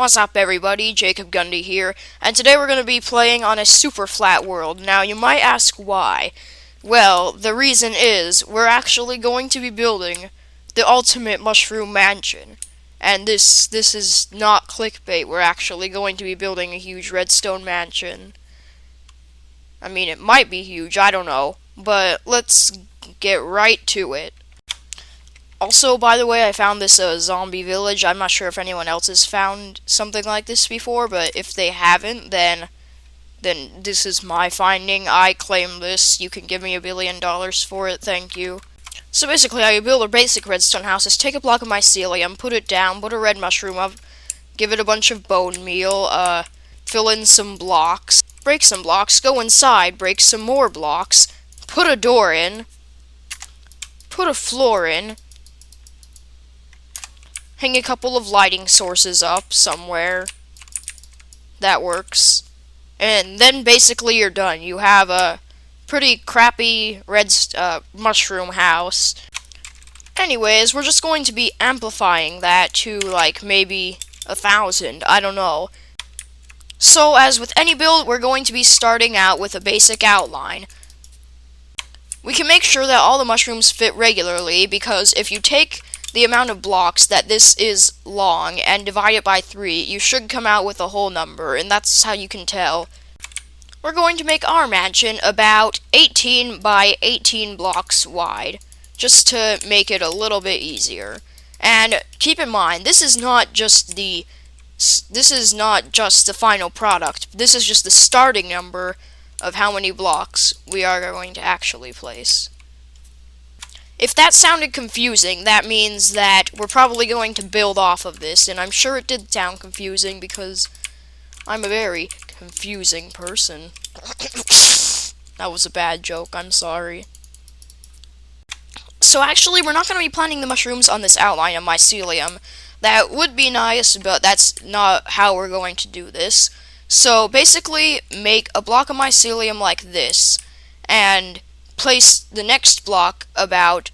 What's up everybody, Jacob Gundy here, and today we're going to be playing on a super flat world. Now you might ask why. Well, the reason is, we're actually going to be building the ultimate mushroom mansion. And this is not clickbait, we're actually going to be building a huge redstone mansion. I mean, it might be huge, I don't know, but let's get right to it. Also, by the way, I found this zombie village. I'm not sure if anyone else has found something like this before, but if they haven't, then this is my finding. I claim this. You can give me $1 billion for it, thank you. So basically, how you build a basic redstone house is take a block of mycelium, put it down, put a red mushroom up, give it a bunch of bone meal, fill in some blocks, break some blocks, go inside, break some more blocks, put a door in, put a floor in, hang a couple of lighting sources up somewhere. That works. And then basically you're done. You have a pretty crappy mushroom house. Anyways, we're just going to be amplifying that to like maybe 1,000. I don't know. So as with any build, we're going to be starting out with a basic outline. We can make sure that all the mushrooms fit regularly, because if you take the amount of blocks that this is long and divide it by 3, you should come out with a whole number, and that's how you can tell. We're going to make our mansion about 18 by 18 blocks wide, just to make it a little bit easier. And keep in mind, this is not just the final product. This is just the starting number of how many blocks we are going to actually place. If that sounded confusing, that means that we're probably going to build off of this, and I'm sure it did sound confusing because I'm a very confusing person. That was a bad joke, I'm sorry. So actually, we're not going to be planting the mushrooms on this outline of mycelium. That would be nice, but that's not how we're going to do this. So basically, make a block of mycelium like this, and place the next block about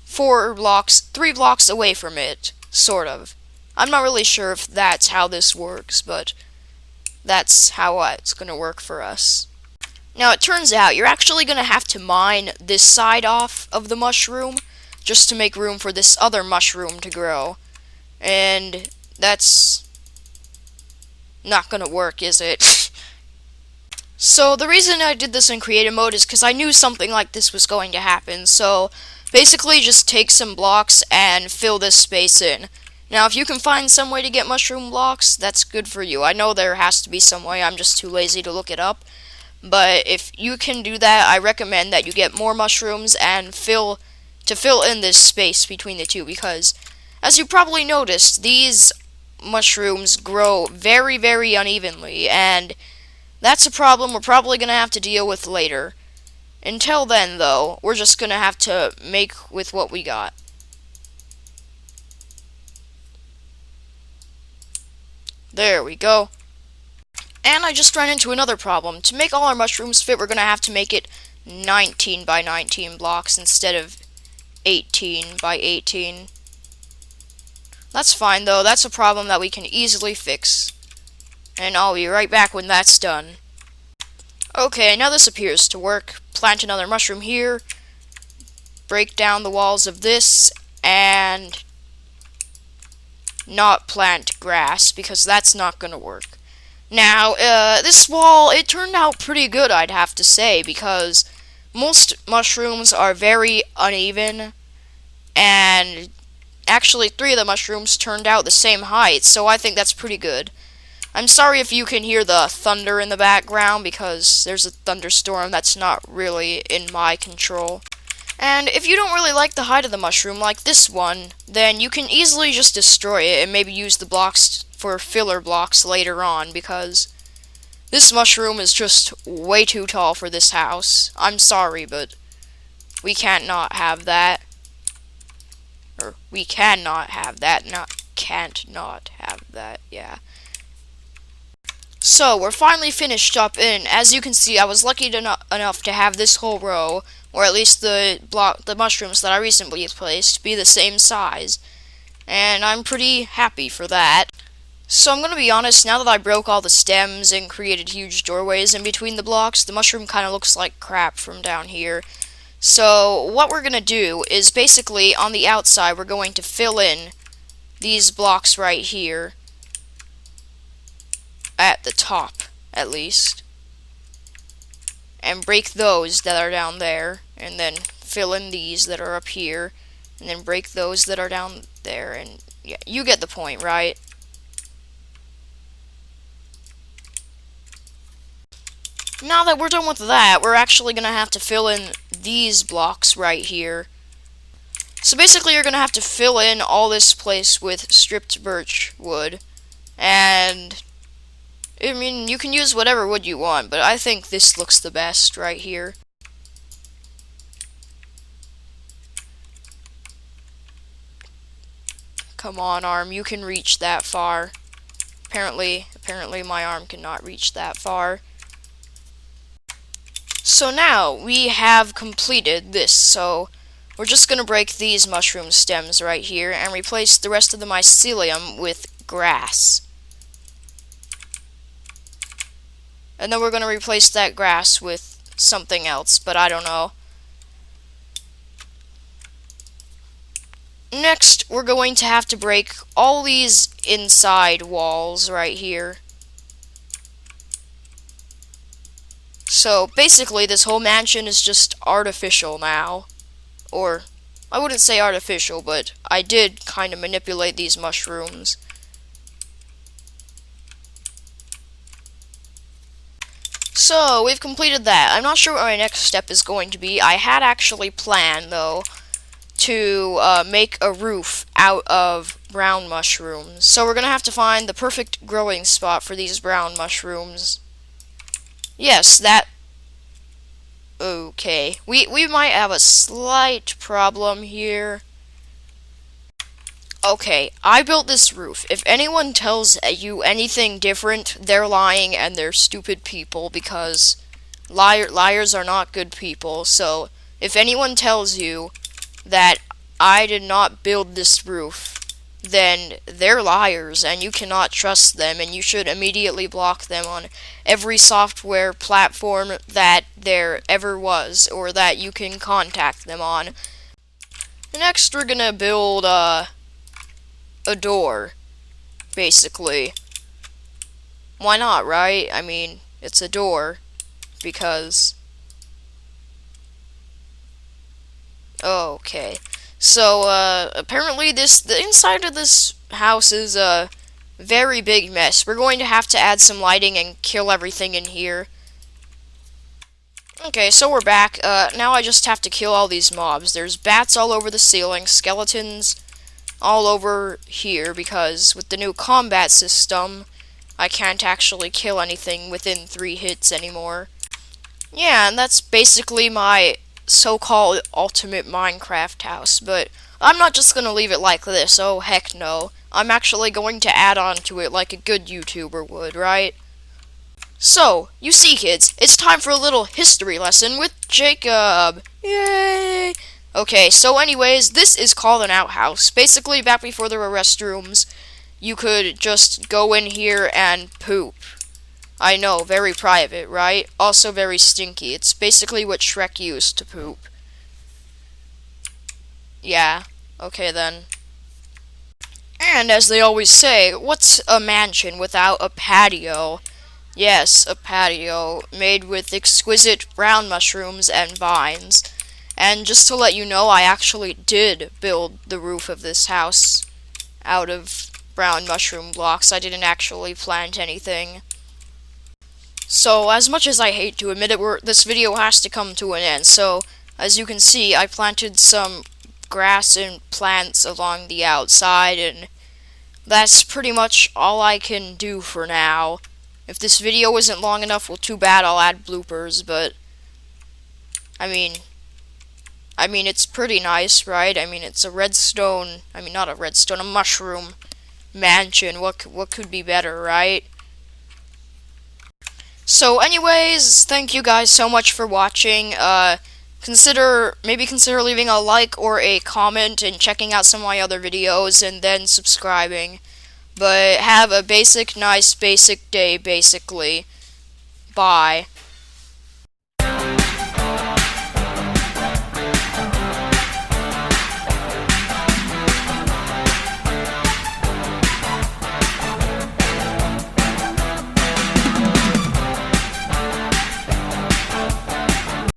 3 blocks away from it, sort of. I'm not really sure if that's how this works, but that's how it's going to work for us. Now, it turns out you're actually going to have to mine this side off of the mushroom just to make room for this other mushroom to grow. And that's not going to work, is it? So the reason I did this in creative mode is because I knew something like this was going to happen. So basically just take some blocks and fill this space in. Now if you can find some way to get mushroom blocks, that's good for you. I know there has to be some way, I'm just too lazy to look it up. But if you can do that, I recommend that you get more mushrooms and fill in this space between the two, because as you probably noticed, these mushrooms grow very, very unevenly, and that's a problem we're probably going to have to deal with later. Until then, though, we're just going to have to make with what we got. There we go. And I just ran into another problem. To make all our mushrooms fit, we're going to have to make it 19 by 19 blocks instead of 18 by 18. That's fine, though. That's a problem that we can easily fix. And I'll be right back when that's done. Okay, now this appears to work. Plant another mushroom here. Break down the walls of this. And not plant grass, because that's not going to work. Now, this wall, it turned out pretty good, I'd have to say, because most mushrooms are very uneven. And actually, 3 of the mushrooms turned out the same height, so I think that's pretty good. I'm sorry if you can hear the thunder in the background, because there's a thunderstorm that's not really in my control. And if you don't really like the height of the mushroom, like this one, then you can easily just destroy it and maybe use the blocks for filler blocks later on, because this mushroom is just way too tall for this house. I'm sorry, but we can't not have that. Or, we cannot have that, can't not have that, yeah. So, we're finally finished up, and as you can see, I was lucky enough to have this whole row, or at least the mushrooms that I recently placed, be the same size. And I'm pretty happy for that. So I'm gonna be honest, now that I broke all the stems and created huge doorways in between the blocks, the mushroom kind of looks like crap from down here. So what we're gonna do is basically on the outside we're going to fill in these blocks right here at the top at least, and break those that are down there, and then fill in these that are up here, and then break those that are down there, and yeah, you get the point, right? Now that we're done with that, we're actually going to have to fill in these blocks right here. So basically you're going to have to fill in all this place with stripped birch wood, and I mean, you can use whatever wood you want, but I think this looks the best right here. Come on, arm, you can reach that far. Apparently my arm cannot reach that far. So now we have completed this, so we're just going to break these mushroom stems right here and replace the rest of the mycelium with grass. And then we're going to replace that grass with something else, but I don't know. Next, we're going to have to break all these inside walls right here. So basically this whole mansion is just artificial now. Or, I wouldn't say artificial, but I did kind of manipulate these mushrooms. So, we've completed that. I'm not sure what my next step is going to be. I had actually planned, though, to make a roof out of brown mushrooms. So we're going to have to find the perfect growing spot for these brown mushrooms. Yes, that... Okay. We might have a slight problem here. Okay, I built this roof. If anyone tells you anything different, they're lying and they're stupid people, because liars are not good people. So, if anyone tells you that I did not build this roof, then they're liars and you cannot trust them, and you should immediately block them on every software platform that there ever was or that you can contact them on. Next, we're gonna build a door, basically. Why not, right? I mean, it's a door, because... Okay. So, apparently the inside of this house is a very big mess. We're going to have to add some lighting and kill everything in here. Okay, so we're back. Now I just have to kill all these mobs. There's bats all over the ceiling, skeletons all over here, because with the new combat system, I can't actually kill anything within 3 hits anymore. Yeah, and that's basically my so-called ultimate Minecraft house, but I'm not just gonna leave it like this, oh heck no. I'm actually going to add on to it like a good YouTuber would, right? So, you see kids, it's time for a little history lesson with Jacob! Yay! Okay, so anyways, this is called an outhouse. Basically, back before there were restrooms, you could just go in here and poop. I know, very private, right? Also very stinky. It's basically what Shrek used to poop. Yeah, okay then. And as they always say, what's a mansion without a patio? Yes, a patio made with exquisite brown mushrooms and vines. And just to let you know, I actually did build the roof of this house out of brown mushroom blocks. I didn't actually plant anything. So, as much as I hate to admit it, this video has to come to an end. So, as you can see, I planted some grass and plants along the outside, and that's pretty much all I can do for now. If this video isn't long enough, well, too bad, I'll add bloopers, but I mean, it's pretty nice, right? I mean, it's a redstone, not a redstone, a mushroom mansion. What could be better, right? So anyways, thank you guys so much for watching. Maybe consider leaving a like or a comment and checking out some of my other videos, and then subscribing. But have a nice basic day, basically. Bye.